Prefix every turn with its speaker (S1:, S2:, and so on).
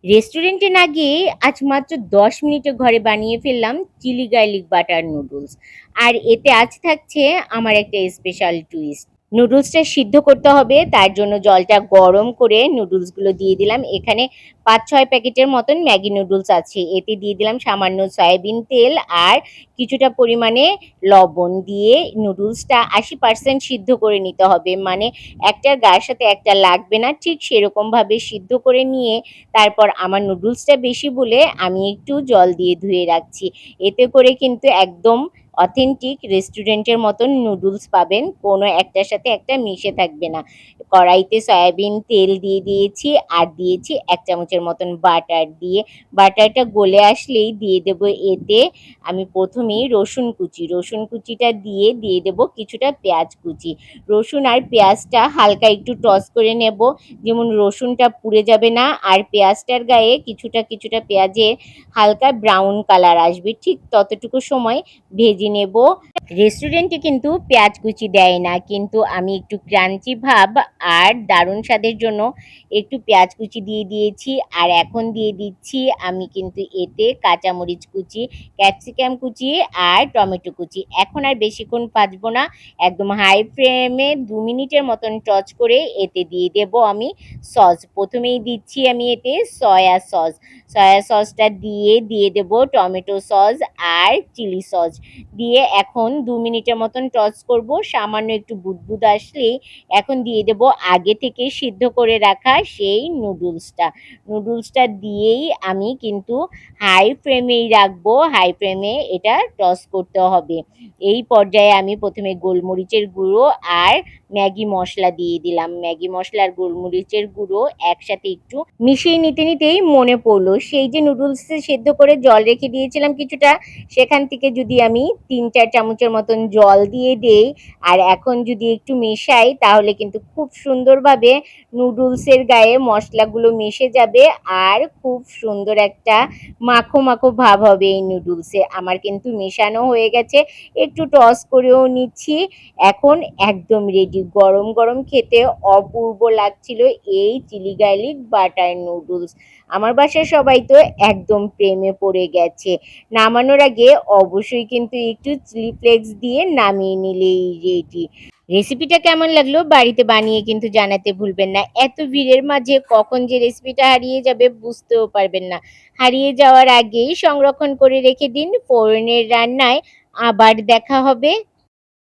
S1: রেস্টুরেন্টে না গিয়ে আজ মাত্র 10 মিনিটে ঘরে বানিয়ে ফেললাম চিলি গার্লিক বাটার নুডলস। আর এতে আজ থাকছে আমার একটা স্পেশাল টুইস্ট। নুডলসটা সিদ্ধ করতে হবে, তার জন্য জলটা গরম করে নুডলসগুলো দিয়ে দিলাম। এখানে 5-6 প্যাকেটের মতন ম্যাগি নুডলস আছে। এতে দিয়ে দিলাম সামান্য সয়াবিন তেল আর কিছুটা পরিমাণে লবণ দিয়ে নুডলসটা 80% সিদ্ধ করে নিতে হবে। মানে একটার গায়ের সাথে একটা লাগবে না, ঠিক সেরকমভাবে সিদ্ধ করে নিয়ে তারপর আমার নুডলসটা বেশি বলে আমি একটু জল দিয়ে ধুয়ে রাখছি। এতে করে কিন্তু একদম অথেন্টিক রেস্টুরেন্টের মতন নুডলস পাবেন, কোনো একটার সাথে একটা মিশে থাকবে না। কড়াইতে সয়াবিন তেল দিয়ে দিয়েছি আর দিয়েছি 1 চামচের মতন বাটার। দিয়ে বাটারটা গলে আসলেই দিয়ে দেব এতে আমি প্রথমেই রসুন কুচিটা দিয়ে দিয়ে দেব কিছুটা পেঁয়াজ কুচি। রসুন আর পেঁয়াজটা হালকা একটু টস করে নেব, যেমন রসুনটা পুড়ে যাবে না আর পেঁয়াজটার গায়ে কিছুটা কিছুটা পেঁয়াজের হালকা ব্রাউন কালার আসবে, ঠিক ততটুকু সময় ভেজে নেব। রেস্টুরেন্টে কিন্তু পেঁয়াজ কুচি দেয় না, কিন্তু আমি একটু ক্রাঞ্চি ভাব আর দারুণ স্বাদের জন্য একটু পেঁয়াজ কুচি দিয়ে দিয়েছি। আর এখন দিয়ে দিচ্ছি আমি কিন্তু এতে কাঁচামরিচ কুচি, ক্যাপসিকাম কুচি আর টমেটো কুচি। এখন আর বেশিক্ষণ ভাজবো না, একদম হাই ফ্লেমে 2 মিনিটের মতন টচ করে এতে দিয়ে দেব আমি সস। প্রথমেই দিচ্ছি আমি এতে সয়া সসটা দিয়ে দিয়ে দেব টমেটো সস আর চিলি সস। দিয়ে এখন 2 মিনিটের মতন টস করব। সামান্য একটু বুদবুদ আসলেই এখন দিয়ে দেব আগে থেকে সিদ্ধ করে রাখা সেই নুডলসটা দিয়েই আমি কিন্তু হাই ফ্লেমেই রাখবো। হাই ফ্লেমে এটা টস করতে হবে। এই পর্যায়ে আমি প্রথমে গোলমরিচের গুঁড়ো আর ম্যাগি মশলা দিয়ে দিলাম। ম্যাগি মশলা আর গোলমরিচের গুঁড়ো একসাথে একটু মিশিয়ে নিতে নিতেই মনে পড়লো সেই যে নুডলস সেদ্ধ করে জল রেখে দিয়েছিলাম কিছুটা, সেখান থেকে যদি আমি 3-4 চামচের মতন জল দিয়ে দেই আর এখন যদি একটু মেশাই, তাহলে কিন্তু খুব সুন্দরভাবে নুডলসের গায়ে মশলাগুলো মিশে যাবে আর খুব সুন্দর একটা মাখো মাখো ভাব হবে এই নুডলসে। আমার কিন্তু মেশানো হয়ে গেছে, একটু টস করেও নিচ্ছি। এখন একদম রেডি, গরম গরম খেতে অপূর্ব লাগছিল এই চিলি গার্লিক বাটার নুডলস। আমার বাসার সবাই তো একদম প্রেমে পড়ে গেছে। নামানোর আগে অবশ্যই কিন্তু একটু চিলি ফ্লেক্স দিয়ে নামিয়ে নিলেই রেডি। রেসিপিটা কেমন লাগলো বাড়িতে বানিয়ে কিন্তু জানাতে ভুলবেন না। এত ভিড়ের মাঝে কখন যে রেসিপিটা হারিয়ে যাবে বুঝতেও পারবেন না। হারিয়ে যাওয়ার আগেই সংরক্ষণ করে রেখে দিন। ফোড়নের রান্নায় আবার দেখা হবে।